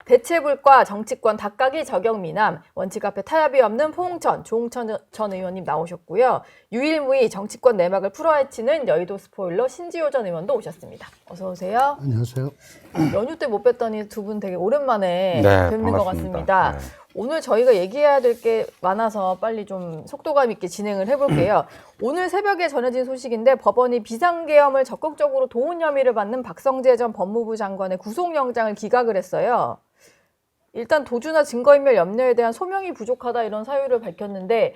대체불과 정치권 닭가기 적용 미남, 원칙 앞에 타협이 없는 포홍천, 조홍천 전 의원님 나오셨고요. 유일무이 정치권 내막을 풀어헤치는 여의도 스포일러 신지호 전 의원도 오셨습니다. 어서 오세요. 안녕하세요. 연휴 때 못 뵀더니 두 분 되게 오랜만에 네, 뵙는 것 반갑습니다. 같습니다. 네. 오늘 저희가 얘기해야 될 게 많아서 빨리 좀 속도감 있게 진행을 해볼게요. 오늘 새벽에 전해진 소식인데 법원이 비상계엄을 적극적으로 도운 혐의를 받는 박성재 전 법무부 장관의 구속영장을 기각을 했어요. 일단 도주나 증거인멸 염려에 대한 소명이 부족하다 이런 사유를 밝혔는데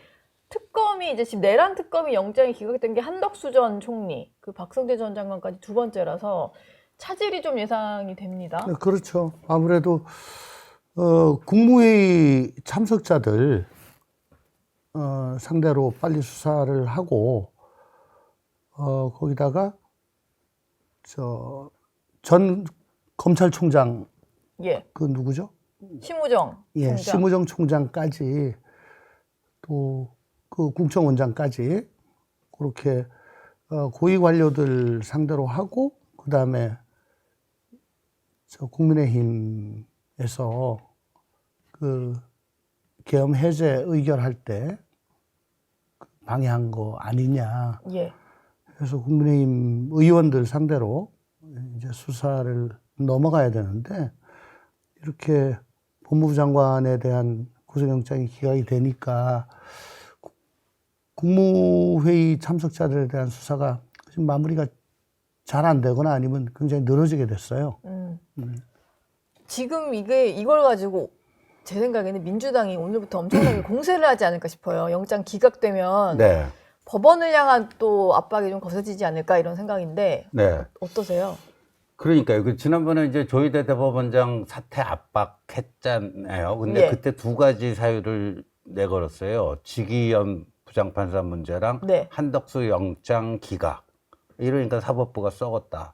특검이 이제 지금 내란 특검이 영장이 기각된 게 한덕수 전 총리, 그 박성재 전 장관까지 두 번째라서 차질이 좀 예상이 됩니다. 그렇죠. 아무래도 국무회의 참석자들 상대로 빨리 수사를 하고 거기다가 전 검찰총장 예, 그 누구죠? 심우정 예, 총장. 심우정 총장까지 또 그 국정원장까지 그렇게 고위 관료들 상대로 하고 그다음에 국민의힘에서 그 계엄 해제 의결할 때 방해한 거 아니냐. 예. 그래서 국민의힘 의원들 상대로 이제 수사를 넘어가야 되는데 이렇게 법무부 장관에 대한 구속영장이 기각이 되니까 국무회의 참석자들에 대한 수사가 지금 마무리가 잘 안 되거나 아니면 굉장히 늘어지게 됐어요. 지금 이걸 가지고 제 생각에는 민주당이 오늘부터 엄청나게 공세를 하지 않을까 싶어요. 영장 기각되면 네. 법원을 향한 또 압박이 좀 거세지지 않을까 이런 생각인데 네. 어떠세요? 그러니까요. 그 지난번에 이제 조희대 대법원장 사퇴 압박했잖아요. 근데 예. 그때 두 가지 사유를 내걸었어요. 지기현 부장판사 문제랑 네. 한덕수 영장 기각. 이러니까 사법부가 썩었다.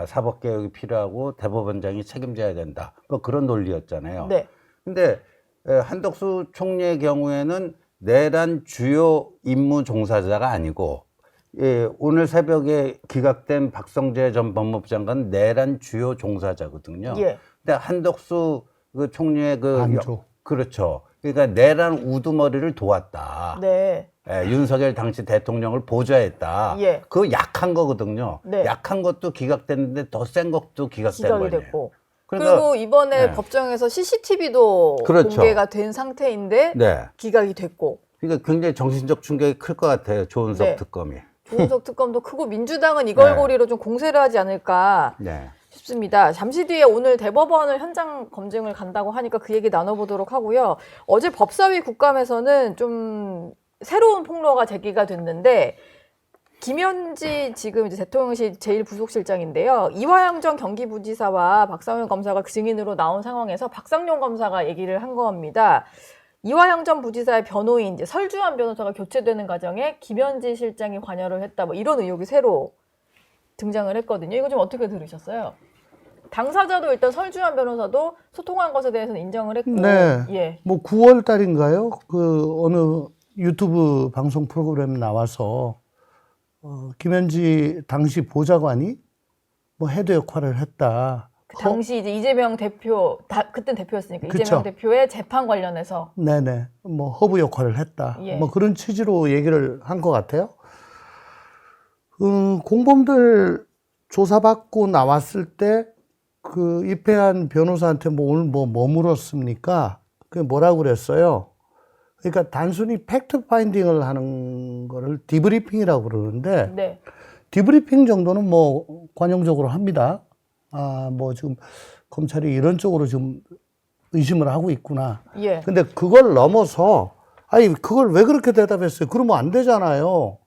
사법개혁이 필요하고 대법원장이 책임져야 된다. 뭐 그런 논리였잖아요. 네. 근데 한덕수 총리의 경우에는 내란 주요 임무 종사자가 아니고 오늘 새벽에 기각된 박성재 전 법무부 장관은 내란 주요 종사자거든요. 예. 근데 한덕수 그 총리의 안조. 그렇죠. 그러니까 내란 우두머리를 도왔다. 네. 윤석열 당시 대통령을 보좌했다. 예. 그거 약한 거거든요. 네. 약한 것도 기각됐는데 더 센 것도 기각된 기각이 거예요. 됐고. 그러니까, 그리고 이번에 네. 법정에서 CCTV도 그렇죠. 공개가 된 상태인데 네. 기각이 됐고. 그러니까 굉장히 정신적 충격이 클 것 같아요. 조은석 네. 특검이. 조은석 특검도 크고 민주당은 이걸 네. 고리로 좀 공세를 하지 않을까 네. 싶습니다. 잠시 뒤에 오늘 대법원을 현장 검증을 간다고 하니까 그 얘기 나눠보도록 하고요. 어제 법사위 국감에서는 좀 새로운 폭로가 제기가 됐는데 김현지 지금 이제 대통령실 제1부속실장인데요. 이화영 전 경기부지사와 박상현 검사가 그 증인으로 나온 상황에서 박상용 검사가 얘기를 한 겁니다. 이화영 전 부지사의 변호인 이제 설주환 변호사가 교체되는 과정에 김현지 실장이 관여를 했다. 뭐 이런 의혹이 새로 등장을 했거든요. 이거 좀 어떻게 들으셨어요? 당사자도 일단 설주환 변호사도 소통한 것에 대해서는 인정을 했고, 네. 예, 뭐 9월 달인가요? 그 어느 유튜브 방송 프로그램 나와서 김현지 당시 보좌관이 뭐 헤드 역할을 했다. 그 당시 이제 이재명 대표, 그땐 대표였으니까 그쵸. 이재명 대표의 재판 관련해서, 네네. 뭐 허브 역할을 했다. 예. 뭐 그런 취지로 얘기를 한 것 같아요. 공범들 조사받고 나왔을 때 그 입회한 변호사한테 뭐 오늘 뭐 물었습니까? 그게 뭐라고 그랬어요? 그러니까 단순히 팩트 파인딩을 하는 거를 디브리핑이라고 그러는데 네, 디브리핑 정도는 뭐 관용적으로 합니다. 뭐 지금 검찰이 이런 쪽으로 좀 의심을 하고 있구나. 예, 근데 그걸 넘어서 아니 그걸 왜 그렇게 대답했어요? 그러면 안 되잖아요.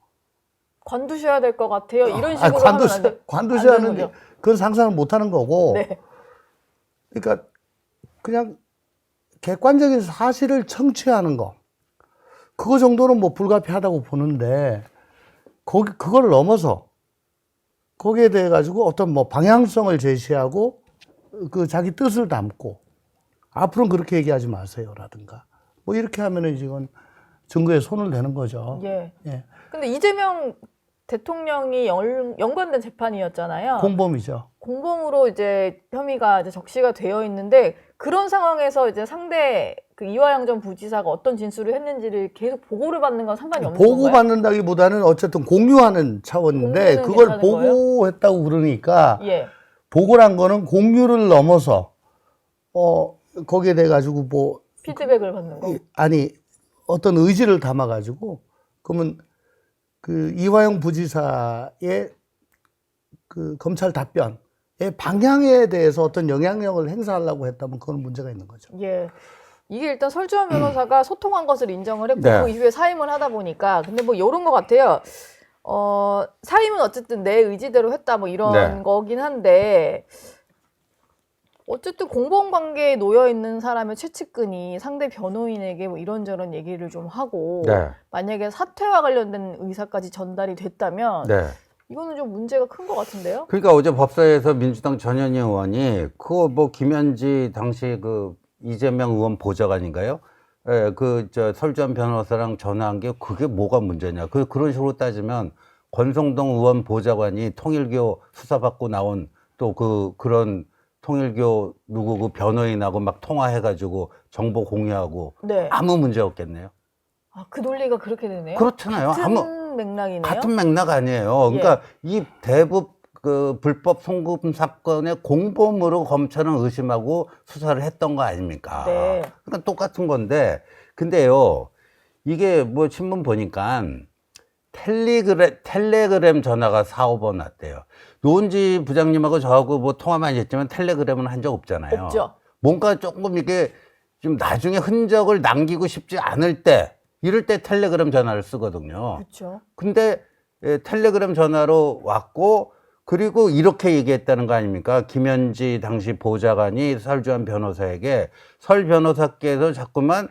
관두셔야 될 것 같아요. 이런 식으로 하면 안 돼. 관두셔야 안 되는 하는데 거죠. 그건 상상을 못 하는 거고. 네, 그러니까 그냥 객관적인 사실을 청취하는 거. 그거 정도는 뭐 불가피하다고 보는데 그걸 넘어서 거기에 대해 가지고 어떤 뭐 방향성을 제시하고 그 자기 뜻을 담고 앞으로는 그렇게 얘기하지 마세요라든가 뭐 이렇게 하면은 지금 증거에 손을 대는 거죠. 예. 예. 근데 이재명 대통령이 연관된 재판이었잖아요. 공범이죠. 공범으로 이제 혐의가 이제 적시가 되어 있는데 그런 상황에서 이제 상대 그 이화영 전 부지사가 어떤 진술을 했는지를 계속 보고를 받는 건 상관이 없는 건가요? 보고받는다기보다는 어쨌든 공유하는 차원인데 공유는 그걸 괜찮은 보고했다고 그러니까 예. 보고란 거는 공유를 넘어서 거기에 대해 가지고 뭐 피드백을 받는 거. 아니 어떤 의지를 담아 가지고 그러면 그 이화영 부지사의 그 검찰 답변의 방향에 대해서 어떤 영향력을 행사하려고 했다면 그건 문제가 있는 거죠. 예. 이게 일단 설주환 변호사가 소통한 것을 인정을 했고 네. 그 이후에 사임을 하다 보니까 근데 뭐 이런 것 같아요. 사임은 어쨌든 내 의지대로 했다 뭐 이런 네. 거긴 한데 어쨌든 공범 관계에 놓여 있는 사람의 최측근이 상대 변호인에게 뭐 이런저런 얘기를 좀 하고 네. 만약에 사퇴와 관련된 의사까지 전달이 됐다면 네. 이거는 좀 문제가 큰 것 같은데요. 그러니까 어제 법사위에서 민주당 전현희 의원이 그거 뭐 김현지 당시 그 이재명 의원 보좌관인가요? 예, 설주환 변호사랑 전화한 게 그게 뭐가 문제냐. 그런 식으로 따지면 권성동 의원 보좌관이 통일교 수사받고 나온 또 그런 통일교 누구 그 변호인하고 막 통화해가지고 정보 공유하고 네. 아무 문제 없겠네요. 아, 그 논리가 그렇게 되네요. 그렇잖아요. 같은 맥락이네요. 같은 맥락 아니에요. 그러니까 이 대북 그 불법 송금 사건의 공범으로 검찰은 의심하고 수사를 했던 거 아닙니까? 네. 그러니까 똑같은 건데, 근데요, 이게 뭐 신문 보니까 텔레그램 전화가 4-5번 왔대요. 노은지 부장님하고 저하고 뭐 통화 많이 했지만 텔레그램은 한 적 없잖아요. 없죠. 뭔가 조금 이게 좀 나중에 흔적을 남기고 싶지 않을 때, 이럴 때 텔레그램 전화를 쓰거든요. 그렇죠. 근데 텔레그램 전화로 왔고, 그리고 이렇게 얘기했다는 거 아닙니까? 김현지 당시 보좌관이 설주환 변호사에게 설 변호사께서 자꾸만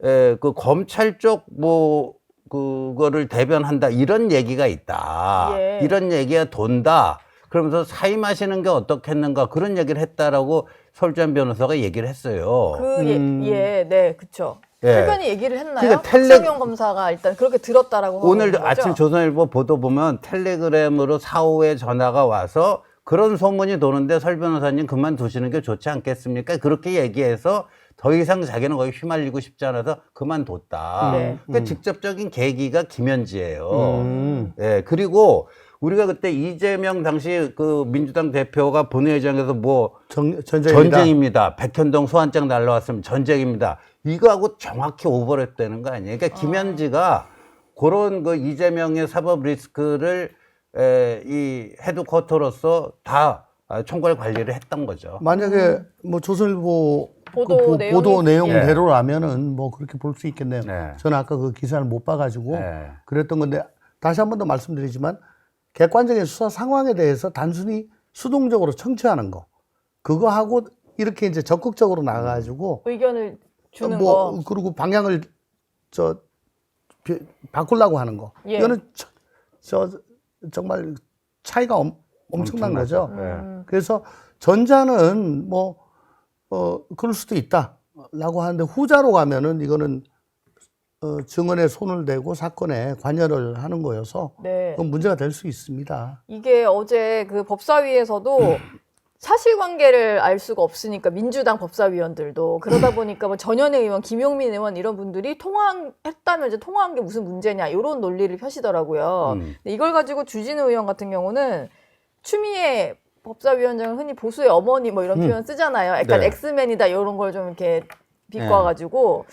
그 검찰 쪽 뭐 그거를 대변한다 이런 얘기가 있다. 예. 이런 얘기가 돈다. 그러면서 사임하시는 게 어떻겠는가 그런 얘기를 했다라고 설주환 변호사가 얘기를 했어요. 네, 그렇죠. 예. 최근에 얘기를 했나요? 그러니까 박성용 검사가 일단 그렇게 들었다라고 오늘 하는 거죠? 아침 조선일보 보도 보면 텔레그램으로 4-5회 전화가 와서 그런 소문이 도는데 설 변호사님 그만두시는 게 좋지 않겠습니까? 그렇게 얘기해서 더 이상 자기는 거기 휘말리고 싶지 않아서 그만뒀다. 네. 그러니까 직접적인 계기가 김현지예요. 예, 그리고 우리가 그때 이재명 당시 그 민주당 대표가 본회의장에서 뭐 전쟁입니다. 백현동 소환장 날라왔으면 전쟁입니다. 이거하고 정확히 오버랩되는 거 아니에요? 그러니까 김현지가 그런 그 이재명의 사법 리스크를 이 헤드쿼터로서 다 총괄 관리를 했던 거죠. 만약에 뭐 조선일보 보도 보도 내용이 내용대로라면은 뭐 그렇게 볼 수 있겠네요. 네. 저는 아까 그 기사를 못 봐가지고 네. 그랬던 건데 다시 한 번 더 말씀드리지만 객관적인 수사 상황에 대해서 단순히 수동적으로 청취하는 거 그거 하고 이렇게 이제 적극적으로 나가가지고 의견을 주는 거. 그리고 방향을 바꾸려고 하는 거 이거는 정말 차이가 엄청난 거죠. 네. 그래서 전자는 뭐 그럴 수도 있다라고 하는데 후자로 가면은 이거는 증언에 손을 대고 사건에 관여를 하는 거여서 네. 그건 문제가 될 수 있습니다. 이게 어제 그 법사위에서도 사실관계를 알 수가 없으니까 민주당 법사위원들도 그러다 보니까 뭐 전현희 의원, 김용민 의원 이런 분들이 통화했다면 이제 통화한 게 무슨 문제냐 이런 논리를 펴시더라고요. 근데 이걸 가지고 주진우 의원 같은 경우는 추미애 법사위원장은 흔히 보수의 어머니 뭐 이런 표현 쓰잖아요. 약간 네. 엑스맨이다 이런 걸 좀 이렇게 비꼬아가지고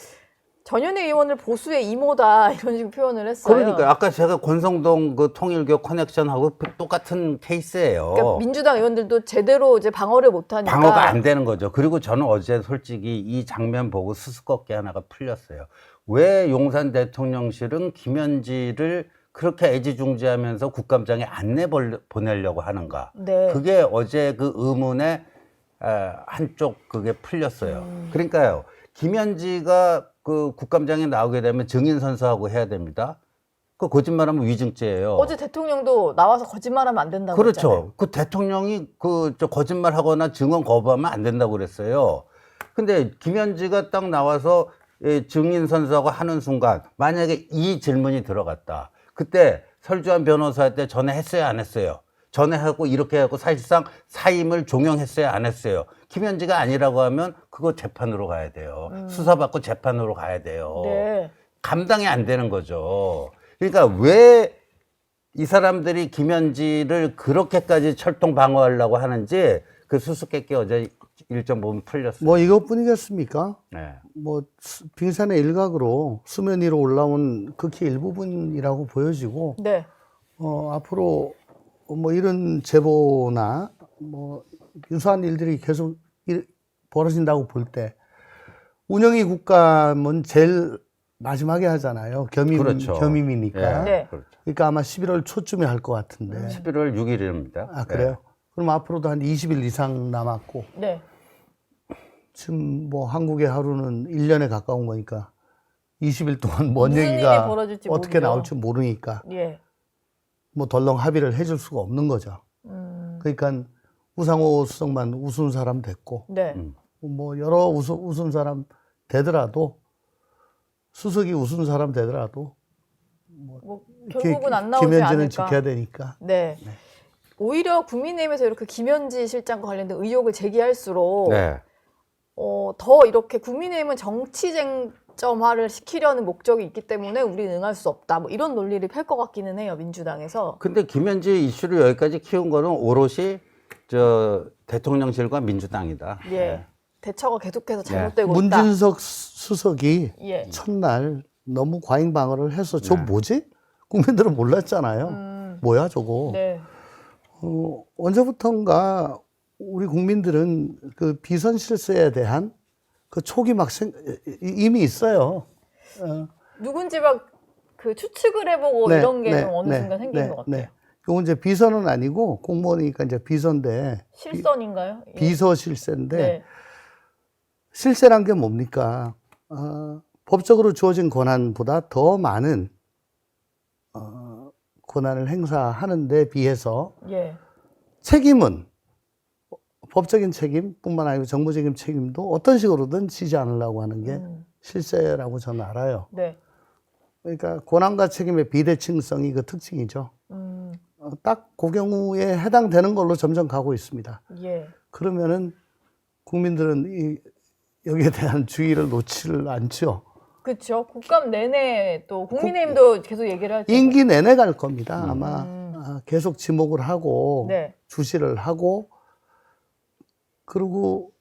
전현희 의원을 보수의 이모다 이런 식으로 표현을 했어요. 그러니까 아까 제가 권성동 그 통일교 커넥션하고 똑같은 케이스예요. 그러니까 민주당 의원들도 제대로 이제 방어를 못하니까 방어가 안 되는 거죠. 그리고 저는 어제 솔직히 이 장면 보고 수수께끼 하나가 풀렸어요. 왜 용산 대통령실은 김현지를 그렇게 애지중지하면서 국감장에 안 내보내려고 하는가. 네. 그게 어제 그 의문의 한쪽 그게 풀렸어요. 그러니까요. 김현지가 그 국감장에 나오게 되면 증인 선서하고 해야 됩니다. 그 거짓말하면 위증죄예요. 어제 대통령도 나와서 거짓말하면 안 된다고 그렇죠. 했잖아요. 그 대통령이 거짓말하거나 증언 거부하면 안 된다고 그랬어요. 근데 김현지가 딱 나와서 증인 선서하고 하는 순간 만약에 이 질문이 들어갔다. 그때 설주환 변호사한테 전화했어요, 안 했어요? 전에 하고 이렇게 하고 사실상 사임을 종용했어요, 안 했어요. 김현지가 아니라고 하면 그거 재판으로 가야 돼요. 수사받고 재판으로 가야 돼요. 네. 감당이 안 되는 거죠. 그러니까 왜 이 사람들이 김현지를 그렇게까지 철통 방어하려고 하는지 그 수수께끼 어제 일정 부분 풀렸어요. 뭐 이것뿐이겠습니까? 네. 뭐 빙산의 일각으로 수면 위로 올라온 극히 일부분이라고 보여지고 네. 앞으로 뭐 이런 제보나 뭐 유사한 일들이 계속 벌어진다고 볼 때 운영위 국감은 제일 마지막에 하잖아요. 그렇죠. 겸임이니까. 예, 네. 그렇죠. 그러니까 아마 11월 초쯤에 할 것 같은데. 11월 6일입니다. 아, 그래요? 그럼 앞으로도 한 20일 이상 남았고, 네. 지금 뭐 한국의 하루는 1년에 가까운 거니까 20일 동안 뭔 무슨 일이 얘기가 벌어질지 어떻게 모르죠. 나올지 모르니까 예. 뭐 덜렁 합의를 해줄 수가 없는 거죠. 그러니까 우상호 수석만 우스운 사람 됐고, 네. 뭐 여러 우스운 사람 되더라도, 수석이 우스운 사람 되더라도 뭐 결국은 안 나오지 김현지는 않을까. 지켜야 되니까. 네. 오히려 국민의힘에서 이렇게 김현지 실장과 관련된 의혹을 제기할수록 네. 더 이렇게 국민의힘은 정치 쟁점화를 시키려는 목적이 있기 때문에 우리는 응할 수 없다. 뭐 이런 논리를 펼 것 같기는 해요. 민주당에서. 근데 김현지 이슈를 여기까지 키운 거는 오롯이 저 대통령실과 민주당이다. 예. 대처가 계속해서 잘못되고 있다. 문진석 수석이 예. 첫날 너무 과잉 방어를 해서 저 뭐지? 국민들은 몰랐잖아요. 뭐야 저거? 네. 언제부턴가 우리 국민들은 그 비선 실세에 대한 그 촉이 막 이미 있어요. 누군지 막 그 추측을 해보고 네, 이런 게 네, 좀 어느 네, 순간 생긴 네, 것 같아요. 네. 이건 이제 비서는 아니고 공무원이니까 이제 비서인데 실선인가요? 예. 비서 실세인데 네. 실세란 게 뭡니까? 법적으로 주어진 권한보다 더 많은 권한을 행사하는 데 비해서 예. 책임은 법적인 책임뿐만 아니고 정부적인 책임도 어떤 식으로든 지지 않으려고 하는 게 실세라고 저는 알아요. 네. 그러니까 권한과 책임의 비대칭성이 그 특징이죠. 딱 그 경우에 해당되는 걸로 점점 가고 있습니다. 예. 그러면은 국민들은 여기에 대한 주의를 놓지를 않죠. 그렇죠. 국감 내내 또 국민의힘도 계속 얘기를 할 테고. 임기 내내 갈 겁니다. 아마 계속 지목을 하고 네. 주시를 하고 그리고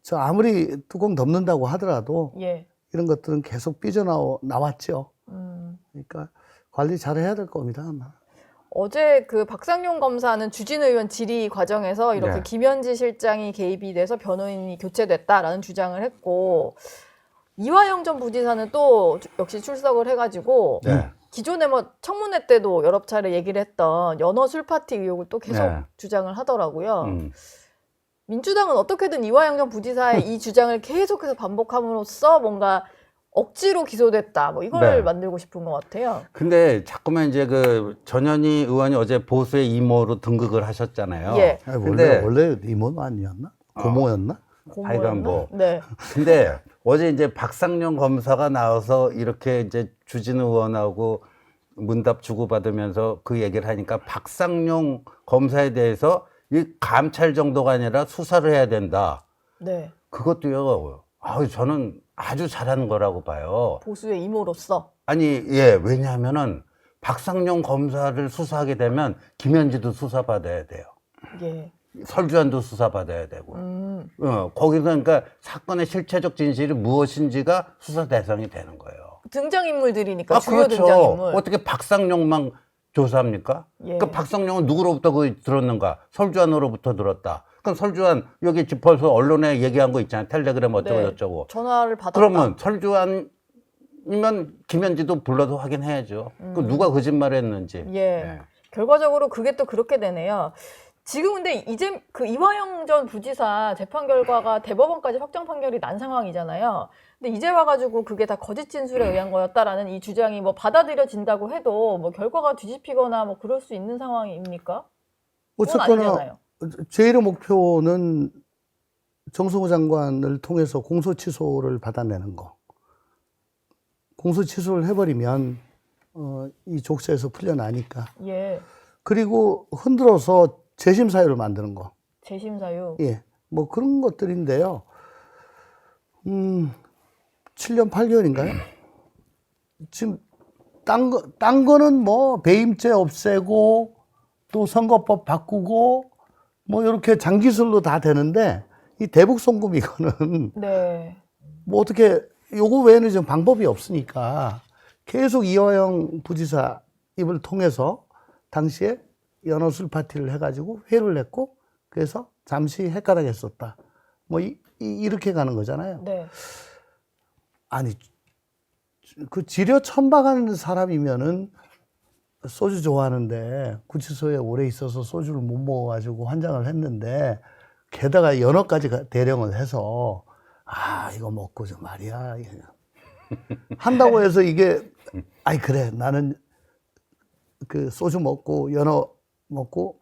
저 아무리 뚜껑 덮는다고 하더라도 예. 이런 것들은 계속 삐져나왔죠. 그러니까 관리 잘 해야 될 겁니다. 아마. 어제 그 박상용 검사는 주진 의원 질의 과정에서 이렇게 네. 김현지 실장이 개입이 돼서 변호인이 교체됐다라는 주장을 했고 이화영 전 부지사는 또 역시 출석을 해가지고 네. 기존에 뭐 청문회 때도 여러 차례 얘기를 했던 연어 술 파티 의혹을 또 계속 네. 주장을 하더라고요. 민주당은 어떻게든 이화영 전 부지사의 이 주장을 계속해서 반복함으로써 뭔가 억지로 기소됐다 뭐 이걸 네. 만들고 싶은 것 같아요. 근데 자꾸만 이제 그 전현희 의원이 어제 보수의 이모로 등극을 하셨잖아요. 예. 원래 이모는 아니었나? 고모였나? 하여간 뭐. 네. 근데 어제 이제 박상용 검사가 나와서 이렇게 이제 주진 의원하고 문답 주고받으면서 그 얘기를 하니까 박상용 검사에 대해서 이 감찰 정도가 아니라 수사를 해야 된다. 네. 그것도요. 저는 아주 잘하는 거라고 봐요. 보수의 이모로서. 아니, 예, 왜냐하면은 박상용 검사를 수사하게 되면 김현지도 수사받아야 돼요. 예. 설주환도 수사받아야 되고. 거기서 그러니까 사건의 실체적 진실이 무엇인지가 수사 대상이 되는 거예요. 등장인물들이니까 주요 그렇죠. 등장인물. 어떻게 박상용만 조사합니까? 예. 그 박상용은 누구로부터 그 들었는가? 설주환으로부터 들었다. 그럼 설주환 여기 벌써 언론에 얘기한 거 있잖아요. 텔레그램 어쩌고 네. 저쩌고. 전화를 받았다. 그러면 설주환이면 김현지도 불러도 확인해야죠. 그 누가 거짓말했는지. 예. 결과적으로 그게 또 그렇게 되네요. 지금 근데 이제 그 이화영 전 부지사 재판 결과가 대법원까지 확정 판결이 난 상황이잖아요. 근데 이제 와가지고 그게 다 거짓 진술에 의한 거였다라는 이 주장이 뭐 받아들여진다고 해도 뭐 결과가 뒤집히거나 뭐 그럴 수 있는 상황입니까? 그건 어쨌거나 아니잖아요. 제1의 목표는 정성호 장관을 통해서 공소 취소를 받아내는 거. 공소 취소를 해버리면 이 족쇄에서 풀려나니까. 예. 그리고 흔들어서 재심 사유를 만드는 거. 재심 사유. 예. 뭐 그런 것들인데요. 7년, 8년인가요? 지금 딴 거는 뭐 배임죄 없애고 또 선거법 바꾸고 뭐 이렇게 장기술로 다 되는데 이 대북 송금 이거는 네. 뭐 어떻게 요거 외에는 지금 방법이 없으니까 계속 이화영 부지사 입을 통해서 당시에 연어술 파티를 해가지고 회를 했고 그래서 잠시 헷갈하겠었다. 뭐 이렇게 가는 거잖아요. 네. 아니 그 지려 천박한 사람이면은 소주 좋아하는데 구치소에 오래 있어서 소주를 못 먹어가지고 환장을 했는데 게다가 연어까지 대령을 해서 이거 먹고 좀 말이야 한다고 해서 이게 아이 그래 나는 그 소주 먹고 연어 먹고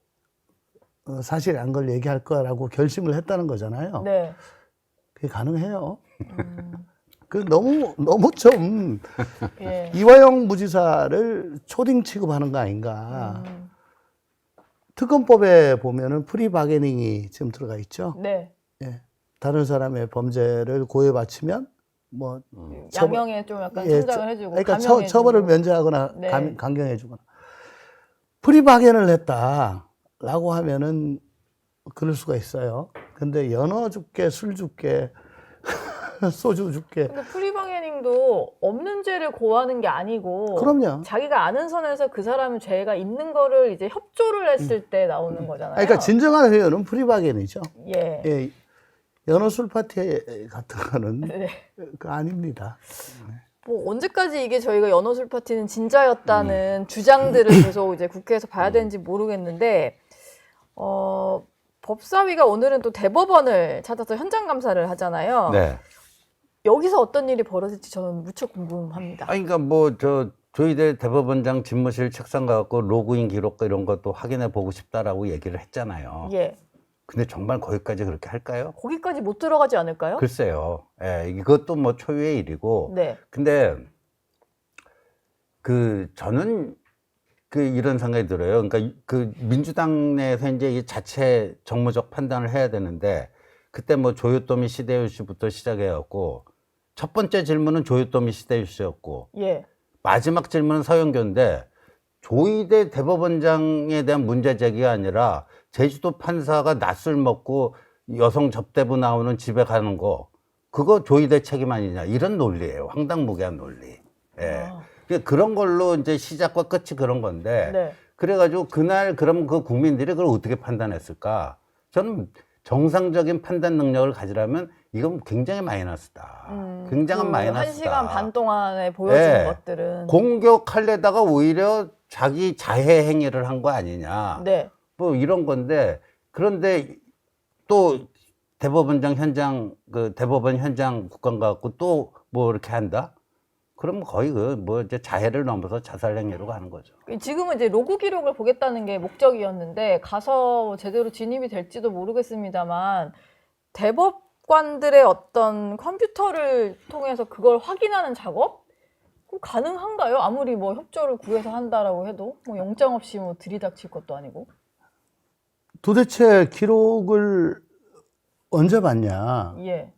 사실 안 걸 얘기할 거라고 결심을 했다는 거잖아요. 네. 그게 가능해요. 그 너무 좀 예. 이화영 무지사를 초딩 취급하는 거 아닌가. 특검법에 보면은 프리바게닝이 지금 들어가 있죠. 네. 예. 다른 사람의 범죄를 고해 바치면 뭐 양형에 좀 약간 예, 성장을 해주고 그러니까 감형해주고. 처벌을 면제하거나 네. 강경해주거나 프리바겐을 했다라고 하면은 그럴 수가 있어요. 근데 연어 줄게 술 줄게 소주 줄게 근데 프리바게닝도 없는 죄를 고하는 게 아니고 그럼요. 자기가 아는 선에서 그 사람은 죄가 있는 거를 이제 협조를 했을 때 나오는 거잖아요. 그러니까 진정한 회원은 프리바겐이죠. 예. 예. 연어 술 파티 같은 거는 네. 그 아닙니다. 뭐 언제까지 이게 저희가 연어술 파티는 진짜였다는 주장들을 계속 이제 국회에서 봐야 되는지 모르겠는데 법사위가 오늘은 또 대법원을 찾아서 현장 감사를 하잖아요. 네. 여기서 어떤 일이 벌어질지 저는 무척 궁금합니다. 그러니까 뭐 조희대 대법원장 집무실 책상 가갖고 로그인 기록 이런 것도 확인해 보고 싶다라고 얘기를 했잖아요. 예. 근데 정말 거기까지 그렇게 할까요? 거기까지 못 들어가지 않을까요? 글쎄요. 예, 이것도 뭐 초유의 일이고. 네. 근데 저는 이런 생각이 들어요. 그러니까 그 민주당 내에서 이제 이 자체 정무적 판단을 해야 되는데 그때 뭐 조요토미 시대유 씨부터 시작해갖고 첫 번째 질문은 조요토미 시대유 씨였고 예. 마지막 질문은 서영교인데 조희대 대법원장에 대한 문제 제기가 아니라 제주도 판사가 낮술 먹고 여성 접대부 나오는 집에 가는 거 그거 조희대 책임 아니냐 이런 논리예요. 황당무계한 논리. 예. 그런 걸로 이제 시작과 끝이 그런 건데 네. 그래가지고 그날 그럼 그 국민들이 그걸 어떻게 판단했을까? 저는 정상적인 판단 능력을 가지려면 이건 굉장히 마이너스다. 굉장한 마이너스다. 1시간 반 동안에 보여준 네. 것들은 공격하려다가 오히려 자기 자해 행위를 한 거 아니냐. 네. 뭐 이런 건데 그런데 또 대법원장 현장 대법원 현장 국감 가갖고 또 뭐 이렇게 한다? 그럼 거의 이제 자해를 넘어서 자살 행위로 가는 거죠. 지금은 이제 로그 기록을 보겠다는 게 목적이었는데 가서 제대로 진입이 될지도 모르겠습니다만 대법관들의 어떤 컴퓨터를 통해서 그걸 확인하는 작업? 그럼 가능한가요? 아무리 뭐 협조를 구해서 한다라고 해도 뭐 영장 없이 뭐 들이닥칠 것도 아니고. 도대체 기록을 언제 봤냐? 예.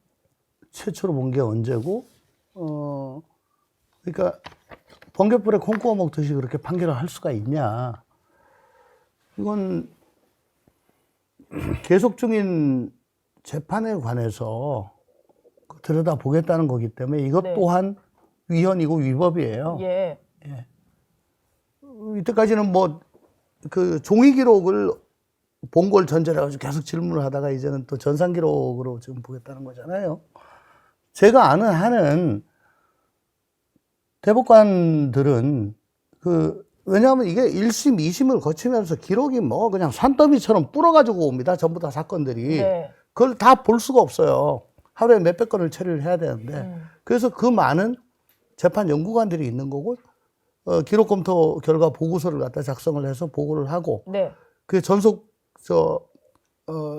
최초로 본 게 언제고? 그러니까 번갯불에 콩 구워 먹듯이 그렇게 판결을 할 수가 있냐? 이건 계속 중인 재판에 관해서 들여다보겠다는 거기 때문에 이것 네. 또한 위헌이고 위법이에요. 예. 이때까지는 뭐 그 종이 기록을 본 걸 전제로 해가지고 계속 질문을 하다가 이제는 또 전산 기록으로 지금 보겠다는 거잖아요. 제가 아는 한은 대법관들은 왜냐하면 이게 1심, 2심을 거치면서 기록이 뭐 그냥 산더미처럼 불어가지고 옵니다. 전부 다 사건들이. 네. 그걸 다 볼 수가 없어요. 하루에 몇백 건을 처리를 해야 되는데. 그래서 그 많은 재판 연구관들이 있는 거고, 기록 검토 결과 보고서를 갖다 작성을 해서 보고를 하고, 네. 그 전속,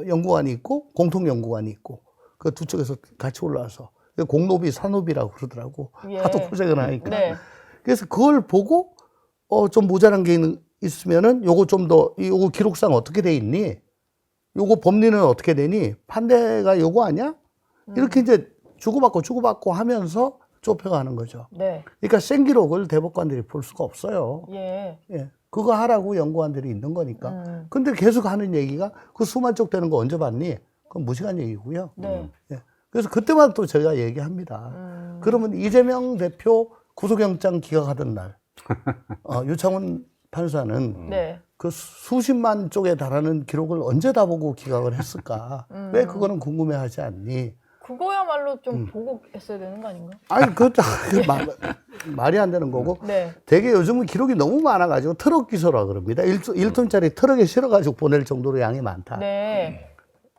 연구관이 있고, 공통 연구관이 있고, 그 두 쪽에서 같이 올라와서. 공노비, 산노비라고 그러더라고. 예. 하도 고생을 하니까. 네. 그래서 그걸 보고, 좀 모자란 게 있으면은 요거 좀 더, 요거 기록상 어떻게 돼 있니? 요거 법리는 어떻게 되니? 판례가 요거 아니야? 이렇게 이제 주고받고 하면서 좁혀가는 거죠. 네. 그러니까 생기록을 대법관들이 볼 수가 없어요. 예. 예. 그거 하라고 연구관들이 있는 거니까. 근데 계속 하는 얘기가 그 수만 쪽 되는 거 언제 봤니? 그건 무시한 얘기고요. 네. 예. 그래서 그때마다 또 제가 얘기합니다. 그러면 이재명 대표 구속영장 기각하던 날, 유창훈 판사는 네. 그 수십만 쪽에 달하는 기록을 언제 다 보고 기각을 했을까? 왜 그거는 궁금해하지 않니? 그거야말로 좀 보고 했어야 되는 거 아닌가? 아니, 그것도 말이 안 되는 거고. 네. 되게 요즘은 기록이 너무 많아가지고 트럭 기소라 그럽니다. 1톤짜리 트럭에 실어가지고 보낼 정도로 양이 많다. 네.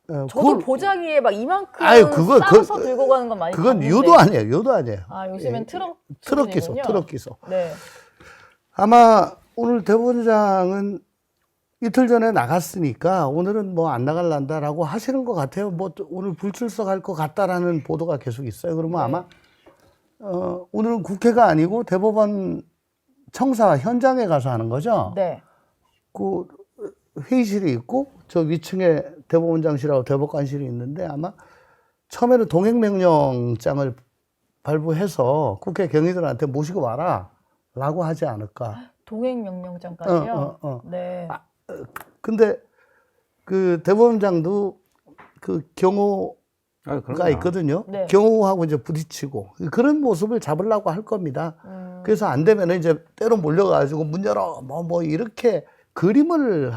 저도 그걸- 보자기에 막 이만큼 아유, 그거- 싸서 들고 가는 건 많이 그건 봤는데. 유도 아니에요. 유도 아니에요. 아, 요즘엔 트럭 트럭 기소, 수준이군요. 트럭 기소. 네. 아마 오늘 대법원장은 이틀 전에 나갔으니까 오늘은 뭐 안 나갈란다라고 하시는 것 같아요. 뭐 오늘 불출석할 것 같다라는 보도가 계속 있어요. 그러면 아마 오늘은 국회가 아니고 대법원 청사 현장에 가서 하는 거죠. 네. 그 회의실이 있고 저 위층에 대법원장실하고 대법관실이 있는데 아마 처음에는 동행명령장을 발부해서 국회 경위들한테 모시고 와라라고 하지 않을까. 동행명령장까지요? 네. 근데 그 대법원장도 그 경호가 그럼요. 있거든요. 네. 경호하고 이제 부딪히고 그런 모습을 잡으려고 할 겁니다. 그래서 안 되면 이제 때로 몰려가지고 문 열어 뭐 이렇게 그림을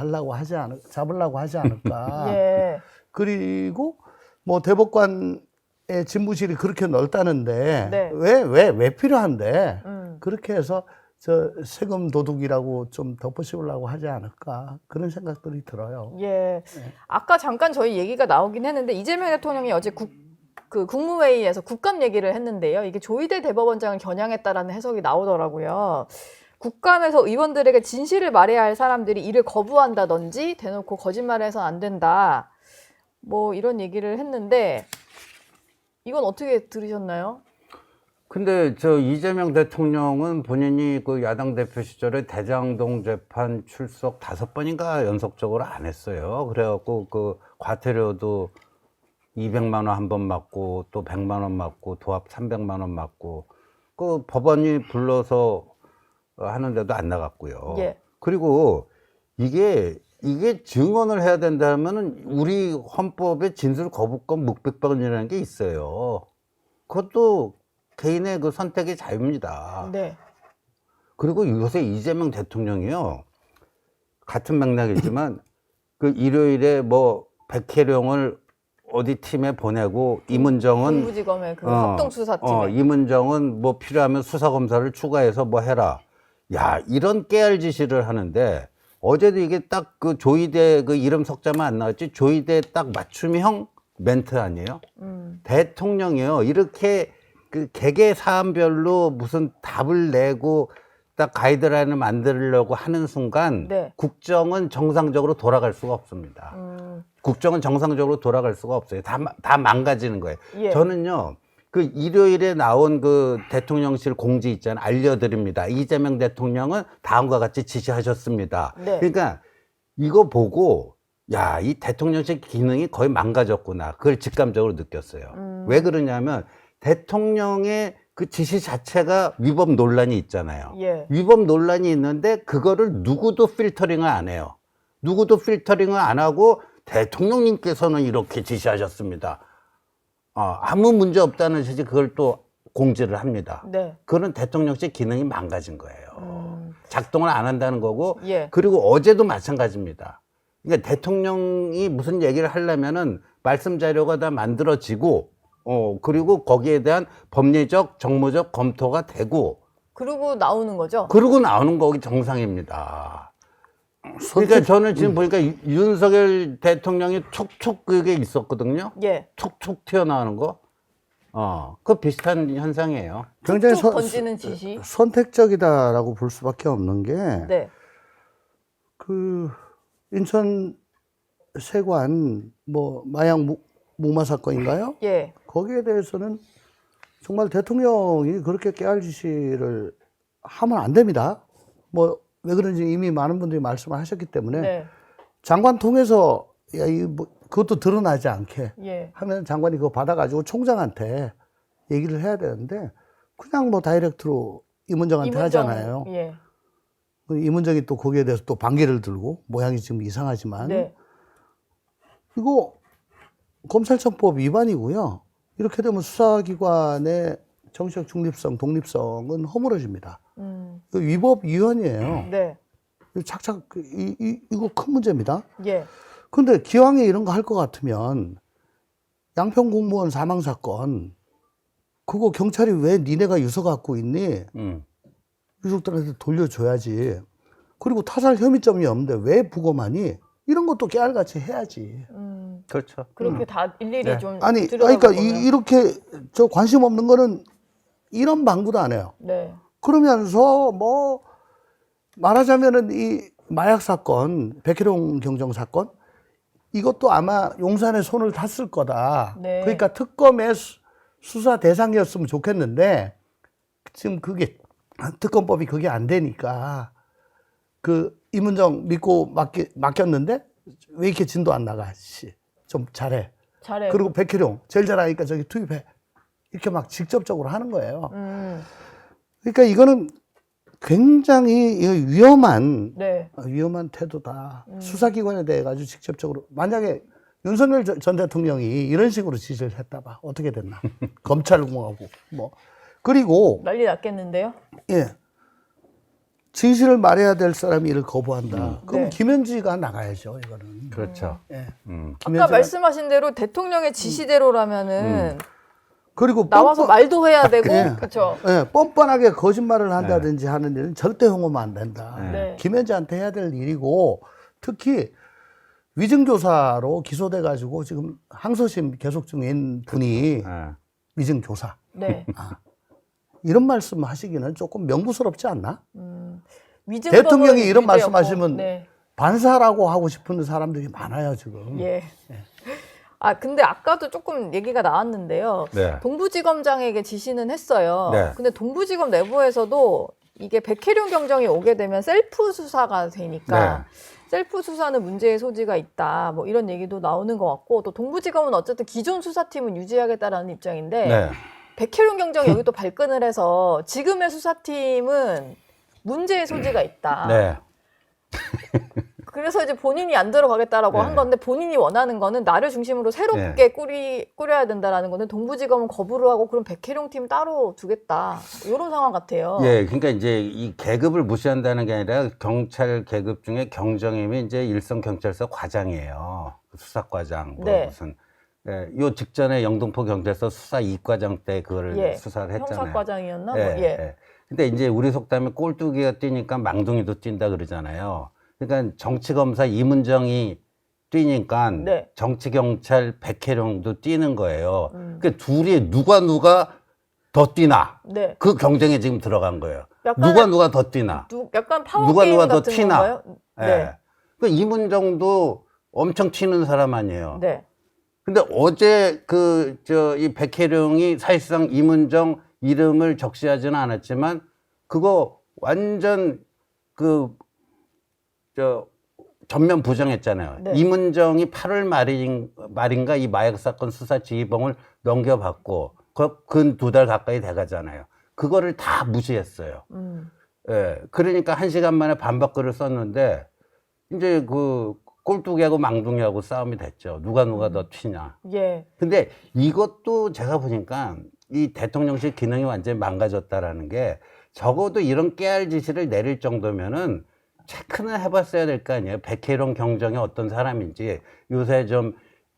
잡으려고 하지 않을까. 예. 그리고 뭐 대법관의 집무실이 그렇게 넓다는데 네. 왜 필요한데 음. 그렇게 해서 저 세금 도둑이라고 좀 덮어씌우려고 하지 않을까 그런 생각들이 들어요. 예. 아까 잠깐 저희 얘기가 나오긴 했는데 이재명 대통령이 어제 국무회의에서 국감 얘기를 했는데요. 이게 조희대 대법원장을 겨냥했다라는 해석이 나오더라고요. 국감에서 의원들에게 진실을 말해야 할 사람들이 이를 거부한다든지 대놓고 거짓말을 해서는 안 된다. 뭐 이런 얘기를 했는데 이건 어떻게 들으셨나요? 근데 저 이재명 대통령은 본인이 그 야당 대표 시절에 대장동 재판 출석 5번인가 연속적으로 안 했어요. 그래갖고 그 과태료도 200만 원 한 번 맞고 또 100만 원 맞고 도합 300만 원 맞고 그 법원이 불러서 하는데도 안 나갔고요. 예. 그리고 이게 증언을 해야 된다면은 우리 헌법에 진술 거부권 묵비권이라는 게 있어요. 그것도 개인의 그 선택의 자유입니다. 네. 그리고 요새 이재명 대통령이요. 같은 맥락이지만 그 일요일에 뭐 백혜령을 어디 팀에 보내고 이문정은 동부지검의 그 합동수사팀에 이문정은 뭐 필요하면 수사검사를 추가해서 뭐 해라. 야, 이런 깨알 지시를 하는데 어제도 이게 딱 그 조희대 그 이름 석자만 안 나왔지 조희대 딱 맞춤형 멘트 아니에요? 대통령이요. 이렇게 그 개개 사안별로 무슨 답을 내고 딱 가이드라인을 만들려고 하는 순간 네. 국정은 정상적으로 돌아갈 수가 없습니다. 국정은 정상적으로 돌아갈 수가 없어요. 다 망가지는 거예요. 예. 저는요, 그 일요일에 나온 그 대통령실 공지 있잖아요. 알려드립니다. 이재명 대통령은 다음과 같이 지시하셨습니다. 네. 그러니까 이거 보고 야, 이 대통령실 기능이 거의 망가졌구나. 그걸 직감적으로 느꼈어요. 왜 그러냐면 대통령의 그 지시 자체가 위법 논란이 있잖아요. 예. 위법 논란이 있는데 그거를 누구도 필터링을 안 해요. 누구도 필터링을 안 하고 대통령님께서는 이렇게 지시하셨습니다. 아무 문제 없다는 식의 그걸 또 공지를 합니다. 네. 그런 대통령실 기능이 망가진 거예요. 작동을 안 한다는 거고 예. 그리고 어제도 마찬가지입니다. 그러니까 대통령이 무슨 얘기를 하려면은 말씀 자료가 다 만들어지고 그리고 거기에 대한 법리적, 정무적 검토가 되고 그러고 나오는 거죠? 그러고 나오는 거기 정상입니다. 그러니까 저는 지금 보니까 윤석열 대통령이 툭툭 그게 있었거든요. 예. 툭툭 튀어나오는 거. 그 비슷한 현상이에요. 굉장히 툭툭 던지는 지시. 선택적이다라고 볼 수밖에 없는 게 네. 그 인천 세관 뭐 마약 무마 사건인가요? 예. 거기에 대해서는 정말 대통령이 그렇게 깨알 지시를 하면 안 됩니다. 뭐 왜 그런지 이미 많은 분들이 말씀을 하셨기 때문에 네. 장관 통해서 야, 이 뭐 그것도 드러나지 않게 예. 하면 장관이 그거 받아가지고 총장한테 얘기를 해야 되는데 그냥 뭐 다이렉트로 임원장한테 하잖아요. 예. 임원장이 또 거기에 대해서 또 반기를 들고 모양이 지금 이상하지만 네. 이거 검찰청법 위반이고요. 이렇게 되면 수사기관의 정치적 중립성, 독립성은 허물어집니다. 이거 위법 위헌이에요. 네. 착착 이거 큰 문제입니다. 예. 근데 기왕에 이런 거 할 것 같으면 양평 공무원 사망 사건 그거 경찰이 왜 니네가 유서 갖고 있니? 유족들한테 돌려줘야지. 그리고 타살 혐의점이 없는데 왜 부검하니? 이런 것도 깨알같이 해야지. 그렇죠. 그렇게 다 일일이 네. 좀 아니, 들여다볼 그러니까 거면. 이렇게 저 관심 없는 거는 이런 방구도 안 해요. 네. 그러면서 뭐 말하자면은 이 마약 사건, 백혜룡 경정 사건 이것도 아마 용산에 손을 탔을 거다. 네. 그러니까 특검의 수사 대상이었으면 좋겠는데 지금 그게 특검법이 그게 안 되니까 그 임은정 믿고 맡겼는데 왜 이렇게 진도 안 나가? 씨, 좀 잘해. 잘해. 그리고 백혜룡 제일 잘하니까 저기 투입해. 이렇게 막 직접적으로 하는 거예요. 그러니까 이거는 굉장히 위험한 네. 태도다. 수사기관에 대해 가지고 직접적으로 만약에 윤석열 전 대통령이 이런 식으로 지시를 했다 봐 어떻게 됐나? 검찰공화국 뭐 그리고 난리 났겠는데요. 예 진실을 말해야 될 사람이 이를 거부한다. 그럼 네. 김현지가 나가야죠 이거는. 그렇죠. 예. 아까 말씀하신 대로 대통령의 지시대로라면은 그리고 나와서 말도 해야 되고 예. 그렇죠. 예, 뻔뻔하게 거짓말을 한다든지 하는 일은 절대 홍보면 안 된다. 네. 김현지한테 해야 될 일이고 특히 위증교사로 기소돼가지고 지금 항소심 계속 중인 분이 위증교사. 네. 이런 말씀 하시기는 조금 명부스럽지 않나? 위증법은 대통령이 이런 유죄였고, 말씀하시면 네. 반사라고 하고 싶은 사람들이 많아요 지금. 예. 아 근데 아까도 조금 얘기가 나왔는데요. 네. 동부지검장에게 지시는 했어요. 네. 근데 동부지검 내부에서도 이게 백혜룡 경정이 오게 되면 셀프 수사가 되니까 네. 셀프 수사는 문제의 소지가 있다. 뭐 이런 얘기도 나오는 것 같고 또 동부지검은 어쨌든 기존 수사팀은 유지하겠다라는 입장인데 네. 백혜룡 경정이 여기 또 발끈을 해서 지금의 수사팀은 문제의 소지가 있다. 네. 그래서 이제 본인이 안 들어가겠다라고 네. 한 건데 본인이 원하는 거는 나를 중심으로 새롭게 꾸려야 된다라는 거는 동부지검은 거부를 하고 그럼 백혜룡 팀 따로 두겠다. 이런 상황 같아요. 예, 그러니까 이제 이 계급을 무시한다는 게 아니라 경찰 계급 중에 경정임이 이제 일선 경찰서 과장이에요. 수사과장 뭐 네. 무슨 요 직전에 영등포 경찰서 수사 2과장 때 그거를 예. 수사를 했잖아요. 형사과장이었나? 예, 뭐, 예. 예. 근데 이제 우리 속담에 꼴뚜기가 뛰니까 망둥이도 뛴다 그러잖아요. 그러니까 정치검사 임은정이 뛰니까 네. 정치경찰 백혜룡도 뛰는 거예요. 그러니까 둘이 누가 더 뛰나 네. 그 경쟁에 지금 들어간 거예요. 약간 누가 더 뛰나 약간 파워 누가 게임 더 같은 튀나. 건가요? 예. 네. 그 임은정도 엄청 튀는 사람 아니에요. 네. 근데 어제 이 백혜룡이 사실상 임은정 이름을 적시하지는 않았지만 그거 완전 전면 부정했잖아요. 네. 임은정이 8월 말인가 이 마약 사건 수사 지휘봉을 넘겨받고 근 2달 가까이 돼가잖아요. 그거를 다 무시했어요. 예, 그러니까 1시간 만에 반박글을 썼는데 이제 꼴뚜기하고 망둥이하고 싸움이 됐죠. 누가 더 튀냐. 예. 근데 이것도 제가 보니까 이 대통령실 기능이 완전히 망가졌다라는 게 적어도 이런 깨알 지시를 내릴 정도면은 체크는 해봤어야 될 거 아니에요. 백혜룡 경정이 어떤 사람인지 요새 좀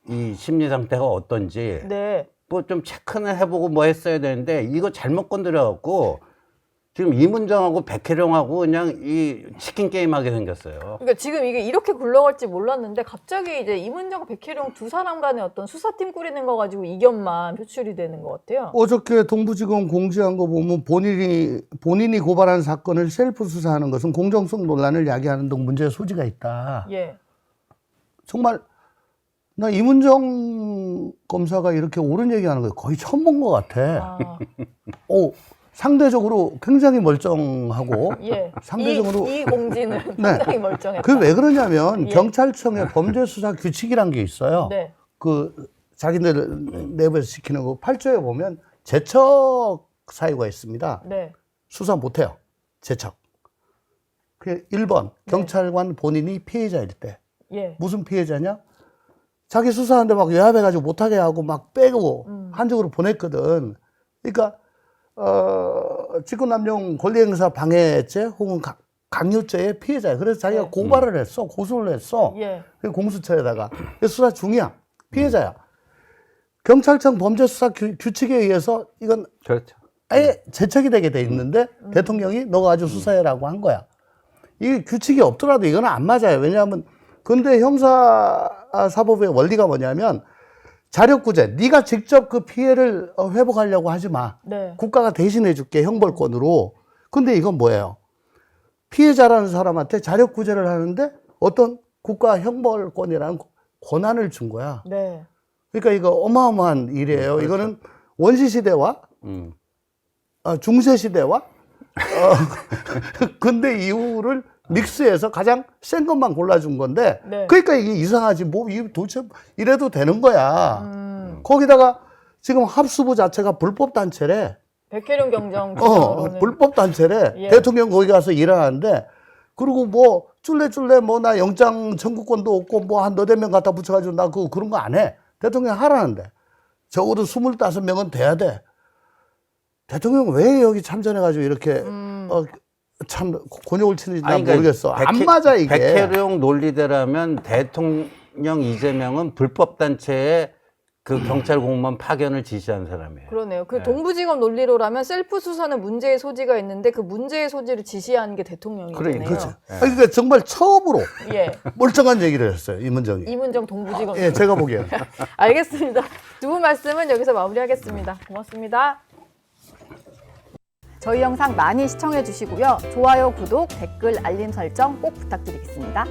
이 심리 상태가 어떤지 네. 뭐 좀 체크는 해보고 뭐 했어야 되는데 이거 잘못 건드려갖고 지금 임은정하고 백혜룡하고 그냥 이 치킨 게임하게 생겼어요. 그러니까 지금 이게 이렇게 굴러갈지 몰랐는데 갑자기 이제 임은정, 백혜룡 두 사람 간의 어떤 수사팀 꾸리는 거 가지고 이견만 표출이 되는 것 같아요. 어저께 동부지검 공지한 거 보면 본인이 고발한 사건을 셀프 수사하는 것은 공정성 논란을 야기하는 등 문제의 소지가 있다. 예. 정말 나 임은정 검사가 이렇게 옳은 얘기하는 거 거의 처음 본 것 같아. 아, 상대적으로 굉장히 멀쩡하고 예. 상대적으로 이 공지는 네. 상당히 멀쩡했다. 그게 왜 그러냐면 예. 경찰청의 범죄수사 규칙이란 게 있어요. 네. 그 자기들 내부에서 시키는 거 8조에 보면 제척 사유가 있습니다. 네. 수사 못해요. 제척. 그 1번 경찰관 본인이 피해자일 때 예. 무슨 피해자냐? 자기 수사하는데 막 외압해가지고 못하게 하고 막 빼고 한쪽으로 보냈거든. 그러니까 직권남용 권리행사 방해죄 혹은 강요죄의 피해자야. 그래서 자기가 네. 고발을 했어, 고소를 했어. 예. 그 공수처에다가 수사 중이야, 피해자야. 경찰청 범죄수사 규칙에 의해서 이건 그렇죠. 아예 제척이 되게 돼 있는데 대통령이 너가 아주 수사해라고 한 거야. 이 규칙이 없더라도 이거는 안 맞아요. 왜냐하면 근데 형사사법의 원리가 뭐냐면 자력구제, 네가 직접 그 피해를 회복하려고 하지 마. 네. 국가가 대신해 줄게, 형벌권으로. 근데 이건 뭐예요? 피해자라는 사람한테 자력구제를 하는데 어떤 국가 형벌권이라는 권한을 준 거야. 네. 그러니까 이거 어마어마한 일이에요. 그렇죠. 이거는 원시시대와 중세시대와 근대 이후를 믹스해서 가장 센 것만 골라준 건데 네. 그러니까 이게 이상하지. 뭐 도대체 이래도 되는 거야. 거기다가 지금 합수부 자체가 불법 단체래. 백혜련 경정 규정으로는 불법 단체래. 예. 대통령 거기 가서 일하는데 그리고 뭐 쫄래쫄래 뭐 나 영장 청구권도 없고 뭐 한 너댓 명 갖다 붙여가지고 나 그런 거 안 해. 대통령 하라는데 적어도 25명은 돼야 돼. 대통령 왜 여기 참전해가지고 이렇게 참 곤욕을 치는지 난 아니, 그러니까 모르겠어. 안 맞아 이게. 백혜룡 논리대로라면 대통령 이재명은 불법 단체에 그 경찰 공무원 파견을 지시한 사람이에요. 그러네요. 그 동부지검 논리로라면 셀프 수사는 문제의 소지가 있는데 그 문제의 소지를 지시한 게 대통령이잖아요. 그러니까. 그러니까 정말 처음으로 예. 멀쩡한 얘기를 했어요. 이문정이. 이문정 동부지검. 예, 제가 보기에는. 알겠습니다. 두 분 말씀은 여기서 마무리하겠습니다. 고맙습니다. 저희 영상 많이 시청해 주시고요. 좋아요, 구독, 댓글, 알림 설정 꼭 부탁드리겠습니다.